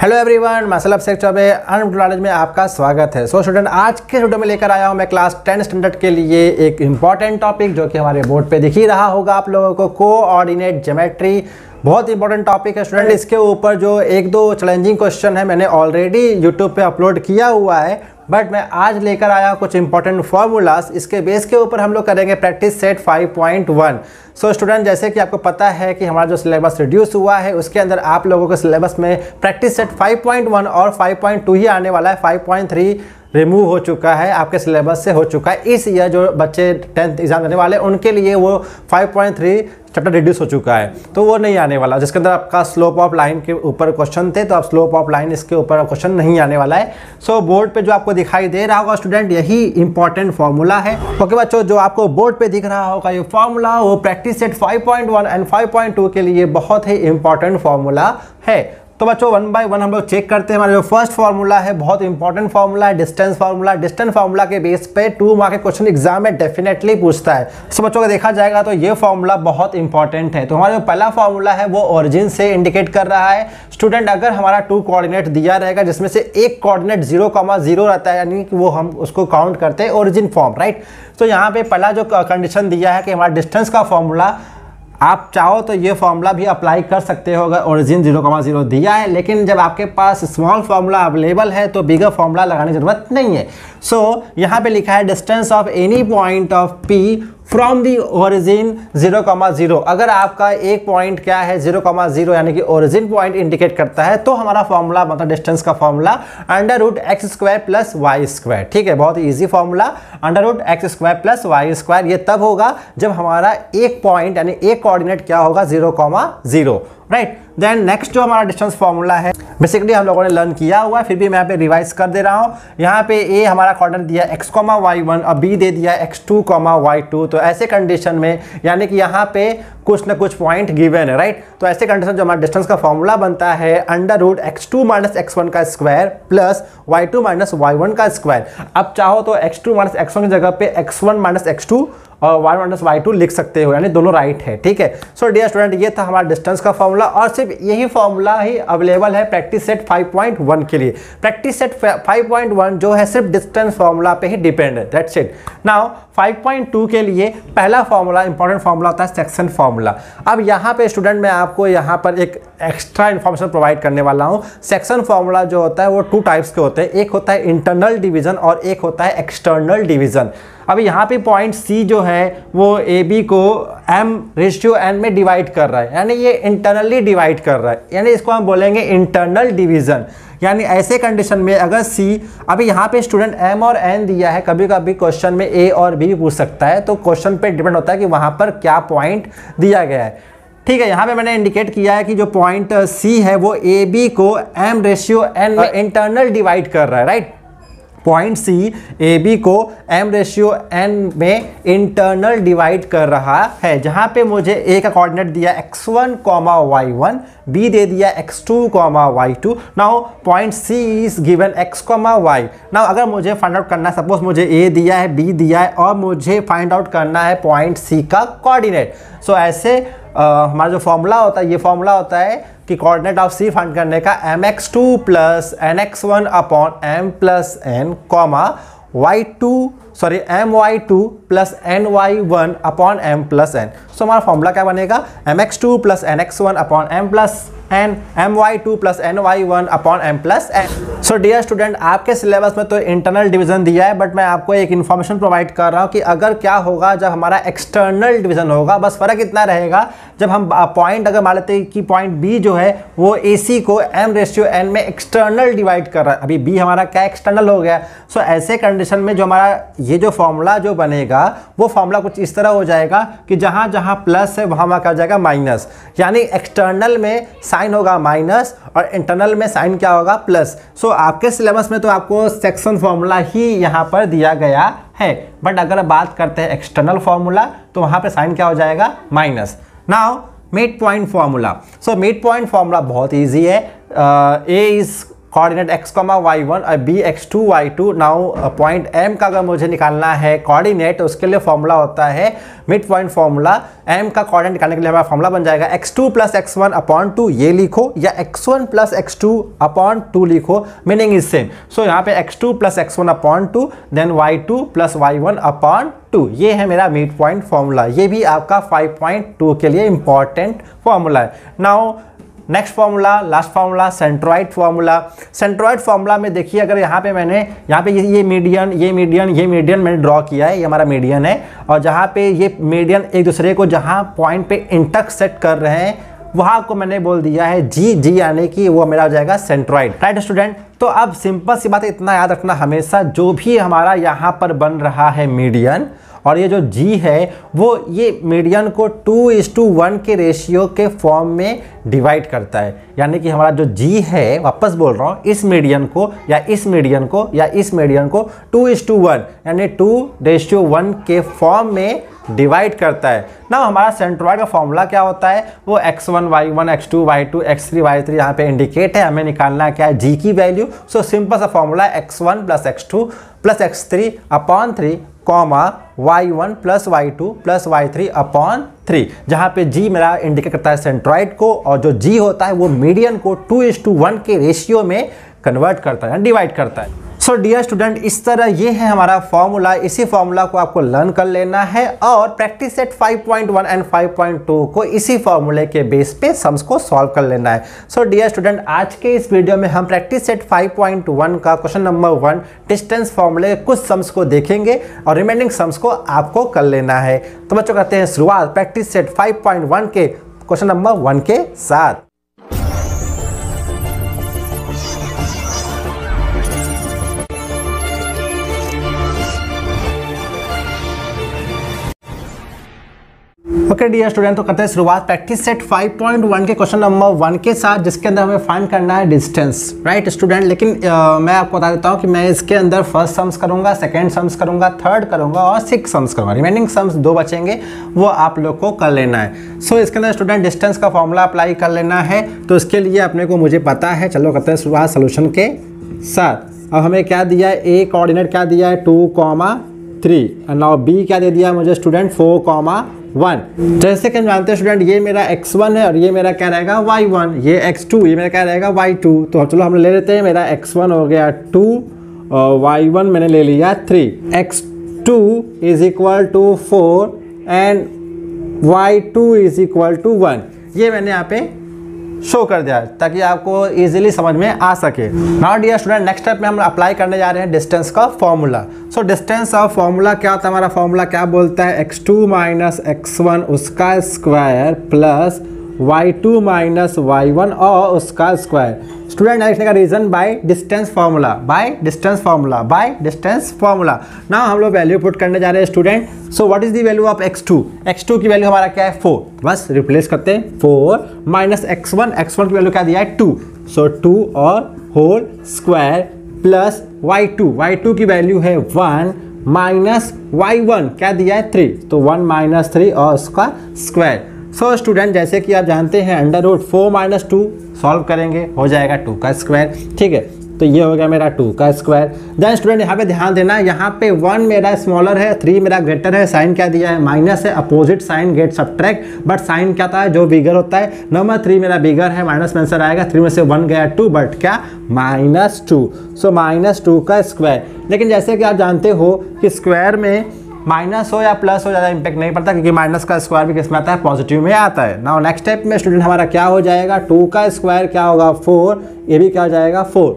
Hello everyone, मैं अभिषेक Choubey unbeatable knowledge में आपका स्वागत है। सो स्टूडेंट, आज के वीडियो में लेकर आया हूं मैं क्लास 10 स्टैंडर्ड के लिए एक इम्पॉर्टेंट टॉपिक जो कि हमारे बोर्ड पे दिख ही रहा होगा आप लोगों को, कोऑर्डिनेट ज्योमेट्री। बहुत इंपॉर्टेंट टॉपिक है स्टूडेंट। इसके ऊपर जो एक दो चैलेंजिंग क्वेश्चन है मैंने ऑलरेडी यूट्यूब पे अपलोड किया हुआ है, बट मैं आज लेकर आया कुछ इंपॉर्टेंट फार्मूलाज। इसके बेस के ऊपर हम लोग करेंगे प्रैक्टिस सेट 5.1। सो स्टूडेंट, जैसे कि आपको पता है कि हमारा जो सिलेबस रिड्यूस हुआ है उसके अंदर आप लोगों के सिलेबस में प्रैक्टिस सेट 5.1 और 5.2 ही आने वाला है। 5.3 रिमूव हो चुका है, आपके सिलेबस से हो चुका है। इस ईयर जो बच्चे 10th एग्जाम देने वाले उनके लिए वो 5.3 चैप्टर रिड्यूस हो चुका है, तो वो नहीं आने वाला। जिसके अंदर आपका स्लोप ऑफ लाइन के ऊपर क्वेश्चन थे, तो आप स्लोप ऑफ लाइन इसके ऊपर क्वेश्चन नहीं आने वाला है। सो बोर्ड पे जो आपको दिखाई दे रहा होगा स्टूडेंट, यही इंपॉर्टेंट फॉर्मूला है। ओके बच्चों, जो आपको बोर्ड पे दिख रहा होगा ये फॉर्मूला, वो प्रैक्टिस सेट 5.1 एंड 5.2 के लिए बहुत ही इंपॉर्टेंट फॉर्मूला है। तो बच्चों, वन बाय वन हम लोग चेक करते हैं। हमारा जो फर्स्ट फार्मूला है बहुत इंपॉर्टेंट फार्मूला है, डिस्टेंस फार्मूला। डिस्टेंस फार्मूला के बेस पे 2 मार्क के क्वेश्चन एग्जाम में डेफिनेटली पूछता है। तो बच्चों का देखा जाएगा तो ये फार्मूला बहुत इंपॉर्टेंट है। तो हमारा जो पहला फार्मूला है वो ओरिजिन से इंडिकेट कर रहा है। स्टूडेंट, अगर हमारा 2 कोऑर्डिनेट दिया रहेगा जिसमें से एक कोऑर्डिनेट 0,0 रहता है, यानी कि वो हम उसको काउंट करते हैं ओरिजिन फॉर्म, राइट। तो यहाँ पे पहला जो कंडीशन दिया है कि हमारा डिस्टेंस का फॉर्मूला, आप चाहो तो ये फॉर्मूला भी अप्लाई कर सकते हो अगर ओरिजिन 0,0 दिया है, लेकिन जब आपके पास स्मॉल फार्मूला अवेलेबल है तो बिगर फार्मूला लगाने की जरूरत नहीं है। सो यहाँ पे लिखा है distance of any point of P from the origin 0,0। अगर आपका एक पॉइंट क्या है 0,0 यानी कि ओरिजिन पॉइंट इंडिकेट करता है, तो हमारा फॉर्मूला मतलब डिस्टेंस का फॉर्मूला √x² + y²। ठीक है, बहुत इजी फॉर्मूला। √x² + y²। ये तब होगा जब हमारा एक पॉइंट यानी एक कोऑर्डिनेट क्या होगा 0,0, राइट। देन नेक्स्ट जो हमारा डिस्टेंस फॉर्मूला है बेसिकली हम लोगों ने लर्न किया हुआ है, फिर भी मैं यहाँ पे रिवाइज कर दे रहा हूँ। यहाँ पे ए हमारा कोऑर्डिनेट दिया x, y1 और बी दे दिया x2, y2। तो ऐसे कंडीशन में यानी कि यहाँ पे कुछ ना कुछ पॉइंट गिवन है, राइट। तो ऐसे कंडीशन जो हमारा डिस्टेंस का फॉर्मूला बनता है √x2 - x1 का स्क्वायर प्लस y2 - y1 का स्क्वायर। अब चाहो तो x2 - x1 की जगह पे x1 - x2 और y1 - y2 लिख सकते हो, यानी दोनों राइट है। ठीक है। सो डियर स्टूडेंट, ये था हमारा डिस्टेंस का फॉर्मूला और सिर्फ यही फॉर्मूला ही अवेलेबल है प्रैक्टिस सेट 5.1 के लिए। प्रैक्टिस सेट 5.1 जो है सिर्फ डिस्टेंस फॉर्मूला पे ही डिपेंड है, दैट्स इट। नाउ 5.2 के लिए पहला फॉर्मूला इंपॉर्टेंट फॉर्मूला होता है सेक्शन फॉर्मूला। अब यहाँ पे स्टूडेंट मैं आपको यहाँ पर एक एक्स्ट्रा इन्फॉर्मेशन प्रोवाइड करने वाला हूँ। सेक्शन फॉर्मूला जो होता है वो 2 टाइप्स के होते हैं, एक होता है इंटरनल डिवीजन और एक होता है एक्सटर्नल डिवीजन। अब यहाँ पे पॉइंट सी जो है वो ए बी को m/n में डिवाइड कर रहा है, यानी ये इंटरनली डिवाइड कर रहा है, यानी इसको हम बोलेंगे इंटरनल डिवीजन। यानी ऐसे कंडीशन में अगर सी, अभी यहाँ पे स्टूडेंट m और n दिया है, कभी कभी क्वेश्चन में a और b पूछ सकता है, तो क्वेश्चन पे डिपेंड होता है कि वहाँ पर क्या पॉइंट दिया गया है। ठीक है, यहाँ पे मैंने इंडिकेट किया है कि जो पॉइंट सी है वो ए बी को m/n में इंटरनल डिवाइड कर रहा है, right. Point C A B को m/n में इंटरनल डिवाइड कर रहा है, जहां पे मुझे ए का कोऑर्डिनेट दिया x1, y1, बी दे दिया x2, y2। Now point C is given x, y। Now अगर मुझे फाइंड आउट करना है, सपोज मुझे ए दिया है, बी दिया है और मुझे फाइंड आउट करना है पॉइंट सी का कोऑर्डिनेट। सो ऐसे हमारा जो फॉर्मूला होता है, ये फॉर्मूला होता है कि कोऑर्डिनेट ऑफ सी फाइंड करने का mx2 + nx1 upon m + n, my2 + ny1 upon m + n। So हमारा फॉर्मूला क्या बनेगा, mx2 + nx1 upon m + n, my2 + ny1 upon m + n। So dear student, आपके सिलेबस में तो इंटरनल डिवीजन दिया है, बट मैं आपको एक इन्फॉर्मेशन प्रोवाइड कर रहा हूँ कि अगर क्या होगा जब हमारा एक्सटर्नल डिवीजन होगा। बस फर्क इतना रहेगा, जब हम पॉइंट अगर मान लेते हैं कि पॉइंट बी जो है वो ए सी को m/n में एक्सटर्नल डिवाइड कर रहा है, अभी बी हमारा क्या एक्सटर्नल हो गया। सो ऐसे कंडीशन में जो हमारा ये जो फॉर्मूला जो बनेगा वो फॉर्मूला कुछ इस तरह हो जाएगा कि जहाँ जहाँ प्लस है वहाँ क्या हो जाएगा माइनस, यानी एक्सटर्नल में साइन होगा माइनस और इंटरनल में साइन क्या होगा प्लस। सो आपके सिलेबस में तो आपको सेक्शन फॉर्मूला ही यहाँ पर दिया गया है, बट अगर बात करते हैं एक्सटर्नल फॉर्मूला तो वहाँ पे साइन क्या हो जाएगा minus. Now mid point formula. So mid point formula बहुत ईजी है। ए इज कोऑर्डिनेट x, y1 और b x2 y2। Now point m का अगर मुझे निकालना है कोऑर्डिनेट, उसके लिए फॉर्मूला होता है मिड पॉइंट फॉर्मूला। m का कोऑर्डिनेट निकालने के लिए हमारा फॉर्मूला बन जाएगा x2 + x1 अपॉन 2, ये लिखो, या x1 + x2 अपॉन 2 लिखो, मीनिंग इज सेम। सो यहाँ पे x2 + x1 upon 2, then y2 + y1 upon 2, ये है मेरा मिड पॉइंट फॉर्मूला। ये भी आपका 5.2 के लिए इंपॉर्टेंट फॉर्मूला है। Now next formula, last formula, centroid formula. Centroid formula में देखिए, अगर यहाँ पे ये मीडियन मैंने ड्रॉ किया है, ये हमारा मीडियन है, और जहाँ पे ये मीडियन एक दूसरे को जहाँ पॉइंट पे इंटरसेक्ट कर रहे हैं वहाँ को मैंने बोल दिया है जी यानी कि वो मेरा हो जाएगा सेंट्रॉइड। राइट स्टूडेंट, तो अब सिंपल सी बात है, इतना याद रखना हमेशा, जो भी हमारा यहाँ पर बन रहा है मीडियन, और ये जो जी है वो ये मीडियन को 2:1 के रेशियो के फॉर्म में डिवाइड करता है। यानी कि हमारा जो जी है, वापस बोल रहा हूँ, इस मीडियन को या इस मीडियन को या इस मीडियन को 2:1 यानी 2:1 के फॉर्म में डिवाइड करता है ना। हमारा सेंट्रॉइड का फॉर्मूला क्या होता है, वो x1 y1 x2 y2 x3 y3 यहाँ पे इंडिकेट है, हमें निकालना क्या है, g की वैल्यू। सो सिंपल सा formula x1 + x2 + x3 upon 3 comma y1 + y2 + y3 upon 3, जहाँ पे g मेरा इंडिकेट करता है सेंट्रॉइड को, और जो g होता है वो मीडियन को 2:1 के रेशियो में कन्वर्ट करता है, डिवाइड करता है। सो डियर स्टूडेंट, इस तरह ये है हमारा फॉर्मूला। इसी फॉर्मूला को आपको लर्न कर लेना है, और प्रैक्टिस सेट 5.1 एंड 5.2 को इसी फॉर्मूले के बेस पे सम्स को सॉल्व कर लेना है। सो डियर स्टूडेंट, आज के इस वीडियो में हम प्रैक्टिस सेट 5.1 का क्वेश्चन नंबर 1 डिस्टेंस फॉर्मूले के कुछ सम्स को देखेंगे, और रिमेनिंग सम्स को आपको कर लेना है। तो बच्चों करते हैं शुरुआत प्रैक्टिस सेट 5.1 के क्वेश्चन नंबर 1 के साथ। ओके डियर स्टूडेंट, तो करते हैं शुरुआत प्रैक्टिस सेट 5.1 के क्वेश्चन नंबर 1 के साथ, जिसके अंदर हमें फाइंड करना है डिस्टेंस। राइट स्टूडेंट, लेकिन मैं आपको बता देता हूँ कि मैं इसके अंदर फर्स्ट सम्स करूँगा, सेकंड सम्स करूँगा, थर्ड करूँगा और 6 सम्स करूँगा। रिमेनिंग सम्स 2 बचेंगे, वो आप लोग को कर लेना है। सो इसके अंदर स्टूडेंट डिस्टेंस का फॉर्मूला अप्लाई कर लेना है। तो इसके लिए अपने को मुझे पता है, चलो करते हैं शुरुआत सोल्यूशन के साथ। अब हमें क्या दिया है, ए कोऑर्डिनेट क्या दिया है 2,3, और नाउ बी क्या दे दिया है मुझे स्टूडेंट 4,1। जैसे कि हम जानते हैं स्टूडेंट, ये मेरा x1 है और ये मेरा क्या रहेगा y1, ये x2, ये मेरा क्या रहेगा y2। तो चलो हम ले लेते हैं, मेरा x1 हो गया 2 और y1 मैंने ले लिया 3, x2 = 4 एंड y2 = 1। ये मैंने यहाँ पे शो कर दिया ताकि आपको इजीली समझ में आ सके। Now dear student, next step में हम अप्लाई करने जा रहे हैं डिस्टेंस का formula. So distance of formula क्या होता है, हमारा फॉर्मूला क्या बोलता है, x2 - x1 उसका स्क्वायर प्लस y2 - y1 और उसका स्क्वायर। स्टूडेंट लिखने का रीजन बाय डिस्टेंस फार्मूला, ना हम लोग वैल्यू पुट करने जा रहे हैं student. So what is the value of x2? x2 की वैल्यू हमारा क्या है 4, बस रिप्लेस करते हैं 4 माइनस x1 की वैल्यू क्या दिया है 2, सो 2 और होल स्क्वायर प्लस y2 की वैल्यू है 1 माइनस y1 क्या दिया है 3, तो 1 - 3 और उसका स्क्वायर। सो स्टूडेंट, जैसे कि आप जानते हैं √4 - 2 सॉल्व करेंगे, हो जाएगा 2 का स्क्वायर। ठीक है, तो ये हो गया मेरा 2 का स्क्वायर। देन स्टूडेंट यहाँ पे ध्यान देना, यहाँ पे 1 मेरा स्मॉलर है, 3 मेरा ग्रेटर है, साइन क्या दिया है माइनस है, opposite sign get subtract, but sign क्या था जो बिगर होता है, नंबर 3 मेरा बिगर है, माइनस में आंसर आएगा, 3 में से 1 गया 2, बट क्या -2, सो -2 का स्क्वायर। लेकिन जैसे कि आप जानते हो कि स्क्वायर में माइनस हो या प्लस हो ज़्यादा इंपैक्ट नहीं पड़ता, क्योंकि माइनस का स्क्वायर भी किस में आता है, पॉजिटिव में आता है। नाउ नेक्स्ट स्टेप में स्टूडेंट हमारा क्या हो जाएगा, 2 का स्क्वायर क्या होगा 4, ये भी क्या हो जाएगा 4,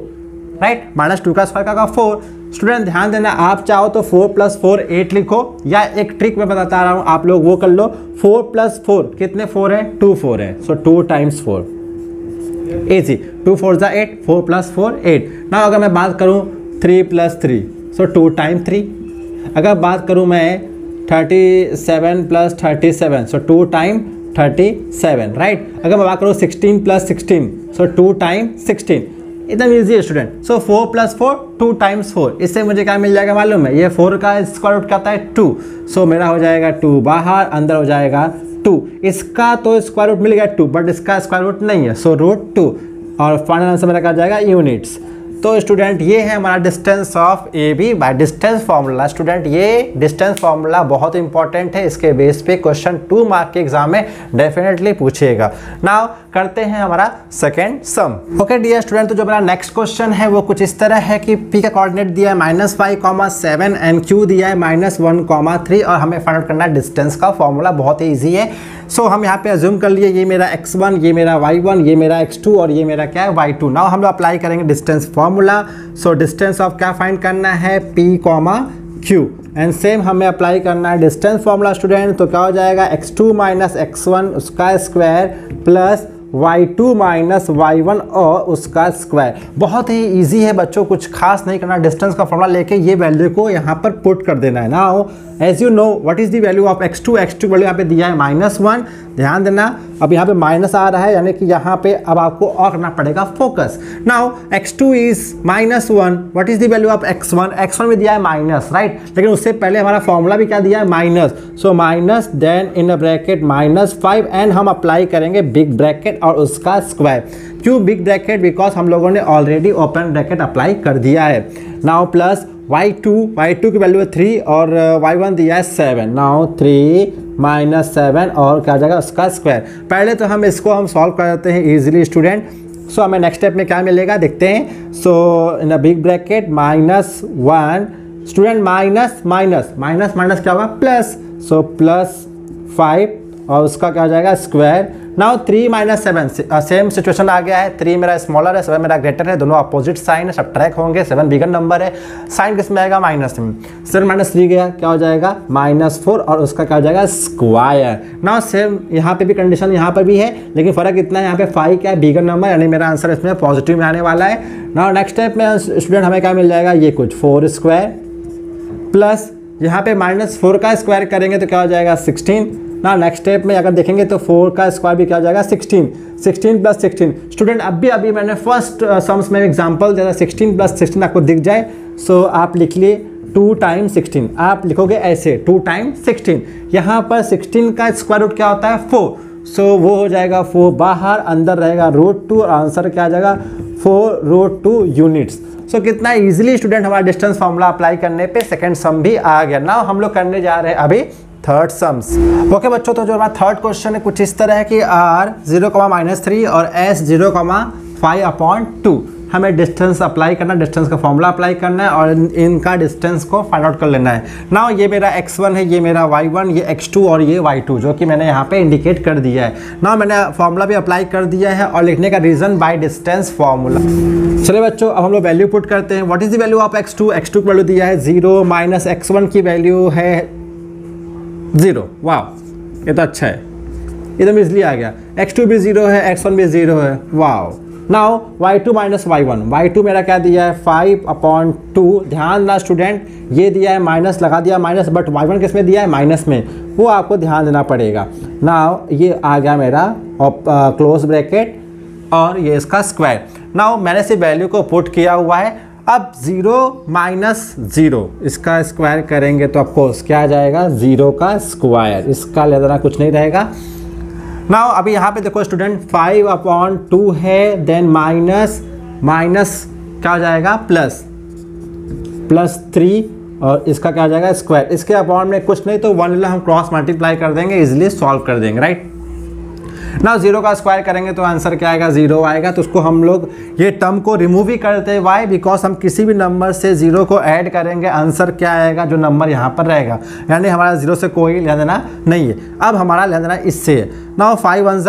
राइट, -2 का स्क्वायर क्या होगा 4। स्टूडेंट ध्यान देना, आप चाहो तो 4 + 4 8 लिखो, या एक ट्रिक मैं बताता रहा हूँ, आप लोग वो कर लो, 4 + 4 कितने 4 है, 2 4 है, सो 2 × 4 इजी, 2 4 = 8, 4 + 4 8। ना अगर मैं बात करूँ 3 + 3, सो 2 × 3। अगर बात करूं मैं 37 + 37, सो 2 × 37, राइट। अगर मैं बात करूं 16 + 16, सो 2 × 16, एकदम ईजी है स्टूडेंट। सो 4 + 4 2 × 4, इससे मुझे क्या मिल जाएगा मालूम है, ये 4 का स्क्वायर रूट क्या होता है 2, सो मेरा हो जाएगा 2 बाहर, अंदर हो जाएगा 2। इसका तो स्क्वायर रूट मिल गया 2, बट इसका स्क्वायर रूट नहीं है, सो √2। और फाइनल आंसर मेरा क्या जाएगा यूनिट्स। तो स्टूडेंट ये है हमारा distance of A B by distance formula. Student ये डिस्टेंस फार्मूला बहुत इंपॉर्टेंट है, इसके बेस पे क्वेश्चन 2 मार्क के एग्जाम में डेफिनेटली पूछेगा। नाउ करते हैं हमारा second sum. Okay dear student, तो जो हमारा नेक्स्ट क्वेश्चन है वो कुछ इस तरह है कि पी का कोऑर्डिनेट दिया है -5,7 एंड क्यू दिया है -1,3 और हमें फाइंड आउट करना है डिस्टेंस का फॉर्मूला। बहुत ही ईजी है। सो हम यहाँ पे अज्यूम कर लिए ये मेरा x1, ये मेरा y1, ये मेरा x2 और ये मेरा क्या है y2। नाउ हम लोग अप्लाई करेंगे distance formula. So distance of क्या फाइंड करना है p, q एंड सेम हमें अप्लाई करना है डिस्टेंस फार्मूला स्टूडेंट। तो क्या हो जाएगा x2 - x1 उसका स्क्वायर प्लस y2 - y1 और उसका स्क्वायर। बहुत ही इजी है बच्चों, कुछ खास नहीं करना। डिस्टेंस का फॉर्मूला लेके ये वैल्यू को यहाँ पर पुट कर देना है। Now as you know what is the value of x2 value यहाँ पे दिया है -1। ध्यान देना, अब यहाँ पे माइनस आ रहा है यानी कि यहाँ पे अब आपको और करना पड़ेगा focus. Now x2 is -1, what is the value of x1 में दिया है माइनस, राइट। लेकिन उससे पहले हमारा फॉर्मूला भी क्या दिया है minus. So minus then in a bracket -5 and हम अप्लाई करेंगे बिग ब्रैकेट और उसका स्क्वायर। क्यों बिग ब्रैकेट? बिकॉज हम लोगों ने ऑलरेडी ओपन ब्रैकेट अप्लाई कर दिया है। नाउ प्लस y2 की वैल्यू है 3 और y1 दिया है 7। नाउ 3 - 7 और क्या जाएगा उसका स्क्वायर। पहले तो हम इसको हम सॉल्व कर देते हैं इजीली स्टूडेंट। सो हमें नेक्स्ट स्टेप में क्या मिलेगा देखते हैं। So in a big bracket -1 student minus क्या होगा प्लस। सो +5 और उसका क्या हो जाएगा स्क्वायर। नाउ 3 - 7 सेम सिचुएशन आ गया है। 3 मेरा स्मॉलर है, 7 मेरा ग्रेटर है, दोनों अपोजिट साइन है, सब्ट्रैक्ट होंगे। 7 बिगर नंबर है, साइन किस में आएगा माइनस में। 7 - 3 गया क्या हो जाएगा -4 और उसका क्या हो जाएगा स्क्वायर। नाउ सेम यहाँ पे भी कंडीशन यहाँ पर भी है, लेकिन फ़र्क इतना है यहाँ पे 5 क्या है बिगर नंबर, यानी मेरा आंसर इसमें पॉजिटिव में आने वाला है। नाउ नेक्स्ट स्टेप में स्टूडेंट हमें क्या मिल जाएगा ये कुछ 4 स्क्वायर प्लस यहाँ पे -4 का स्क्वायर करेंगे तो क्या हो जाएगा 16। ना नेक्स्ट स्टेप में अगर देखेंगे तो 4 का स्क्वायर भी क्या हो जाएगा 16 + 16। स्टूडेंट अभी मैंने फर्स्ट सम्स में एग्जांपल दिया था 16 + 16 आपको दिख जाए। सो आप लिख लिए 2 × 16, आप लिखोगे ऐसे 2 × 16। यहाँ पर 16 का स्क्वायर रूट क्या होता है 4। सो वो हो जाएगा 4 बाहर, अंदर रहेगा √2 और आंसर क्या आ जाएगा 4√2 यूनिट्स। सो कितना इजीली स्टूडेंट हमारा डिस्टेंस फार्मूला अप्लाई करने पे सेकंड सम भी आ गया। नाउ हम लोग करने जा रहे हैं अभी थर्ड सम्स। ओके बच्चों, तो जो हमारा थर्ड क्वेश्चन है कुछ इस तरह है कि r 0,-3 और s 0,5/2 हमें डिस्टेंस अप्लाई करना, डिस्टेंस का फॉर्मूला अप्लाई करना है और इनका डिस्टेंस को फाइंड आउट कर लेना है। नाउ ये मेरा x1 है, ये मेरा y1, ये x2 और ये y2 जो कि मैंने यहाँ पे इंडिकेट कर दिया है। नाउ मैंने फॉर्मूला भी अप्लाई कर दिया है और लिखने का रीज़न बाय डिस्टेंस फॉर्मूला। चलिए बच्चों, अब हम लोग वैल्यू पुट करते हैं। What is the value of x2 की वैल्यू दिया है 0 - x1 की वैल्यू है 0। वाह, ये तो अच्छा है, एकदम इजली आ गया। x2 भी 0 है, x1 भी 0 है। वाह। नाउ y2 - y1 मेरा क्या दिया है 5/2। ध्यान ना स्टूडेंट, ये दिया है माइनस, लगा दिया माइनस, बट y1 किस में दिया है माइनस में, वो आपको ध्यान देना पड़ेगा। नाउ ये आ गया मेरा क्लोज ब्रैकेट और ये इसका स्क्वायर। नाउ मैंने से वैल्यू को पुट किया हुआ है। अब 0 - 0 इसका स्क्वायर करेंगे तो ऑफकोर्स क्या आ जाएगा 0 का स्क्वायर, इसका लेना कुछ नहीं रहेगा। नाउ अभी यहाँ पे देखो स्टूडेंट 5/2 है, देन माइनस क्या हो जाएगा +3 और इसका क्या हो जाएगा स्क्वायर। इसके अपॉन में कुछ नहीं तो 1 हम क्रॉस मल्टीप्लाई कर देंगे, इजिली सॉल्व कर देंगे, राइट। नाउ 0 का स्क्वायर करेंगे तो आंसर क्या आएगा 0 आएगा। तो उसको हम लोग ये टर्म को रिमूव ही करते हैं। वाई? बिकॉज हम किसी भी नंबर से 0 को ऐड करेंगे, आंसर क्या आएगा जो नंबर यहाँ पर रहेगा, यानी हमारा 0 से कोई लेना देना नहीं है। अब हमारा लेना देना इससे है। नाउ 5 × 1 =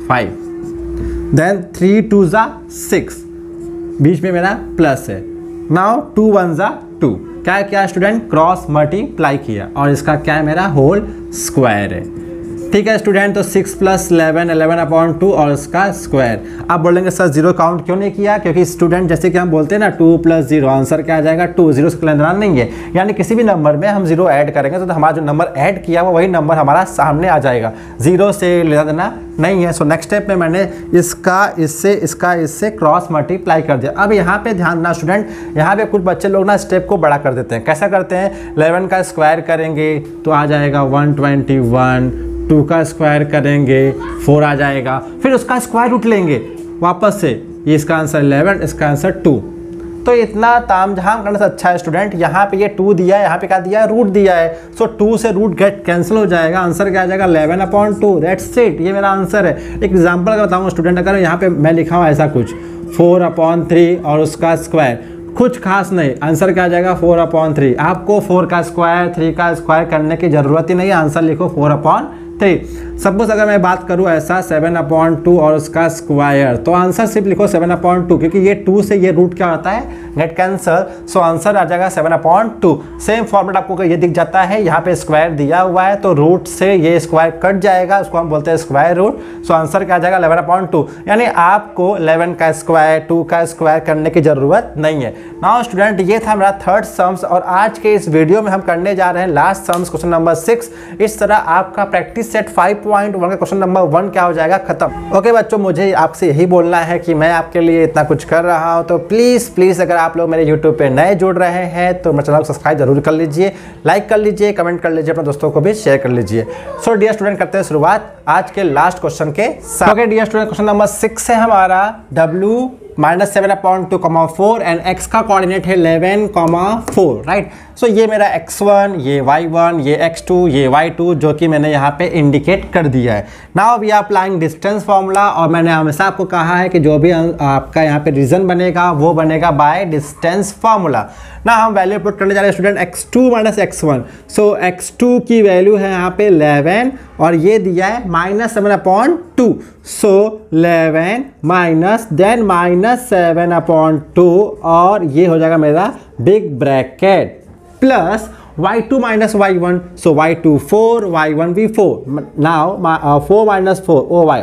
5, देन 3 × 2 = 6, बीच में मेरा प्लस है। नाउ 2 × 1 = 2, क्या स्टूडेंट क्रॉस मल्टीप्लाई किया और इसका क्या है मेरा होल स्क्वायर है। ठीक है स्टूडेंट, तो 6 + 11/2 और इसका स्क्वायर। आप बोलेंगे सर 0 काउंट क्यों नहीं किया? क्योंकि स्टूडेंट जैसे कि हम बोलते हैं ना 2 + 0 आंसर क्या आ जाएगा 2, 0 से लेना नहीं है, यानी किसी भी नंबर में हम 0 ऐड करेंगे तो हमारा जो नंबर ऐड किया वो वही नंबर हमारा सामने आ जाएगा, 0 से लेना देना नहीं है। सो नेक्स्ट स्टेप में मैंने इसका इससे क्रॉस मल्टीप्लाई कर दिया। अब यहाँ पे ध्यान देना स्टूडेंट, यहाँ पे कुछ बच्चे लोग ना स्टेप को बड़ा कर देते हैं। कैसा करते हैं? 11 का स्क्वायर करेंगे तो आ जाएगा 121, 2 का स्क्वायर करेंगे 4 आ जाएगा, फिर उसका स्क्वायर रूट लेंगे वापस से ये इसका आंसर 11, इसका आंसर 2। तो इतना तामझाम करने से अच्छा है स्टूडेंट, यहाँ पे ये 2 दिया है, यहाँ पे क्या दिया है, रूट दिया है। सो 2 से रूट गेट कैंसिल हो जाएगा, आंसर क्या आ जाएगा 11/2। दैट्स इट, ये मेरा आंसर है। एक एग्जांपल का बताऊँ स्टूडेंट, अगर यहाँ पे मैं लिखा हूँ ऐसा कुछ 4/3 और उसका स्क्वायर, कुछ खास नहीं, आंसर क्या आ जाएगा 4/3। आपको 4 का स्क्वायर 3 का स्क्वायर करने की ज़रूरत ही नहीं है, आंसर लिखो 4/3। सपोज अगर मैं बात करूँ ऐसा 7/2 और उसका स्क्वायर, तो आंसर सिर्फ लिखो 7/2, क्योंकि ये 2 से ये रूट क्या होता है, गेट कैंसल। सो आंसर आ जाएगा 7/2। सेम फॉर्मेट आपको ये दिख जाता है, यहाँ पे स्क्वायर दिया हुआ है तो रूट से ये स्क्वायर कट जाएगा, उसको हम बोलते हैं स्क्वायर रूट। सो आंसर क्या आ जाएगा 11/2। यानी आपको 11 का स्क्वायर 2 का स्क्वायर करने की ज़रूरत नहीं है। नाउ स्टूडेंट, ये था मेरा थर्ड सम्स, और आज के इस वीडियो में हम करने जा रहे हैं लास्ट सम्स, क्वेश्चन नंबर 6। इस तरह आपका प्रैक्टिस सेट 5.1 का क्वेश्चन नंबर 1 क्या हो जाएगा, खत्म। ओके बच्चों, मुझे आपसे यही बोलना है कि मैं आपके लिए इतना कुछ कर रहा हूं, तो प्लीज़ अगर आप लोग मेरे यूट्यूब पे नए जुड़ रहे हैं तो मेरे चैनल को सब्सक्राइब जरूर कर लीजिए, लाइक कर लीजिए, कमेंट कर लीजिए, अपने दोस्तों को भी शेयर कर लीजिए। सो डियर स्टूडेंट, करते हैं शुरुआत आज के लास्ट क्वेश्चन के साथ। Okay dear student, question number 6 है हमारा W -7/2,4 एंड x का कोऑर्डिनेट है 11,4, राइट। सो ये मेरा x1, ये y1, ये x2, ये y2, जो कि मैंने यहाँ पे इंडिकेट कर दिया है। Now we are applying distance formula, और मैंने हमेशा आपको कहा है कि जो भी आपका यहाँ पे रीजन बनेगा वो बनेगा बाय डिस्टेंस फॉर्मूला। ना हम वैल्यू पुट करने जा रहे हैं स्टूडेंट x2 - x1। सो x2 की वैल्यू है यहाँ पे 11 और ये दिया है -7/2। सो 11 माइनस देन -7/2, और ये हो जाएगा मेरा big bracket plus y2 - y1। सो y2 4, y1 भी 4। नाउ 4 - 4, ओ वाई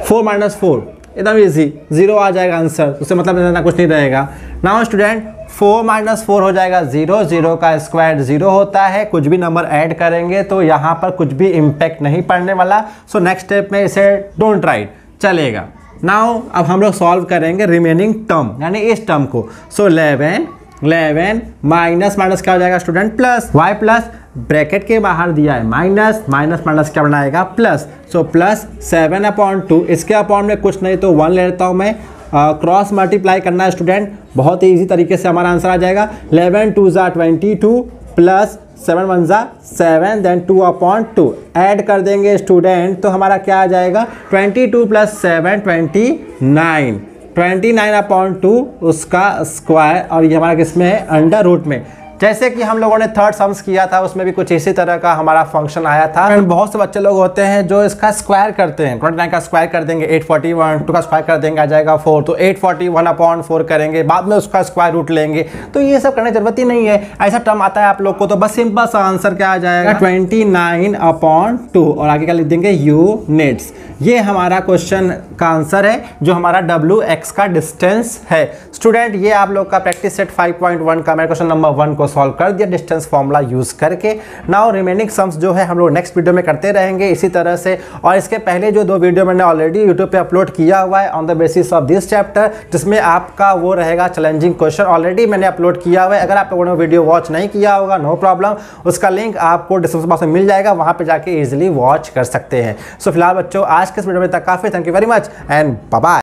4 - 4 एकदम इजी, 0 आ जाएगा आंसर, उससे मतलब इतना कुछ नहीं रहेगा। नाउ स्टूडेंट 4 - 4 हो जाएगा 0, 0 का स्क्वायर 0 होता है, कुछ भी नंबर ऐड करेंगे तो यहाँ पर कुछ भी इम्पैक्ट नहीं पड़ने वाला। सो नेक्स्ट स्टेप में इसे डोंट राइट, चलेगा। नाउ अब हम लोग सॉल्व करेंगे रिमेनिंग टर्म, यानी इस टर्म को। सो 11 माइनस क्या हो जाएगा student, plus y plus bracket के बाहर दिया है माइनस क्या बनाएगा, प्लस। सो प्लस 7/2, इसके अपॉन में कुछ नहीं तो 1 ले लेता हूँ मैं, क्रॉस मल्टीप्लाई करना है स्टूडेंट, बहुत ही ईजी तरीके से हमारा आंसर आ जाएगा। 11 2 = 22 प्लस 7 1 = 7, देन 2/2 ऐड कर देंगे स्टूडेंट, तो हमारा क्या आ जाएगा 22 + 7 29/2 उसका स्क्वायर, और ये हमारा किसमें है, अंडर रूट में। जैसे कि हम लोगों ने थर्ड सम्स किया था उसमें भी कुछ इसी तरह का हमारा फंक्शन आया था। बहुत से बच्चे लोग होते हैं जो इसका स्क्वायर करते हैं, 29 का स्क्वायर कर देंगे 841, 2 का स्क्वायर कर देंगे आ जाएगा 4, तो 841/4 करेंगे, बाद में उसका स्क्वायर रूट लेंगे। तो ये सब करने की जरूरत ही नहीं है, ऐसा टर्म आता है आप लोग को तो बस सिंपल सा आंसर क्या आ जाएगा 29/2, और आगे क्या लिख देंगे यूनिट्स। ये हमारा क्वेश्चन का आंसर है, जो हमारा WX का डिस्टेंस है। स्टूडेंट ये आप लोग का प्रैक्टिस सेट 5.1 का मैंने क्वेश्चन नंबर 1 को सॉल्व कर दिया डिस्टेंस फॉर्मूला यूज करके। नाउ रिमेनिंग सम्स जो है हम लोग नेक्स्ट वीडियो में करते रहेंगे इसी तरह से, और इसके पहले जो 2 वीडियो मैंने ऑलरेडी यूट्यूब पे अपलोड किया हुआ है on the basis of this chapter, जिसमें आपका वो रहेगा चैलेंजिंग क्वेश्चन, ऑलरेडी मैंने अपलोड किया हुआ है। अगर आप लोगों ने वीडियो वॉच नहीं किया होगा नो प्रॉब्लम, उसका लिंक आपको डिस्क्रिप्शन बॉक्स में मिल जाएगा, वहां पर जाके इजिली वॉच कर सकते हैं। सो फिलहाल बच्चों आज के इस वीडियो में तक काफी, thank you very much and bye bye.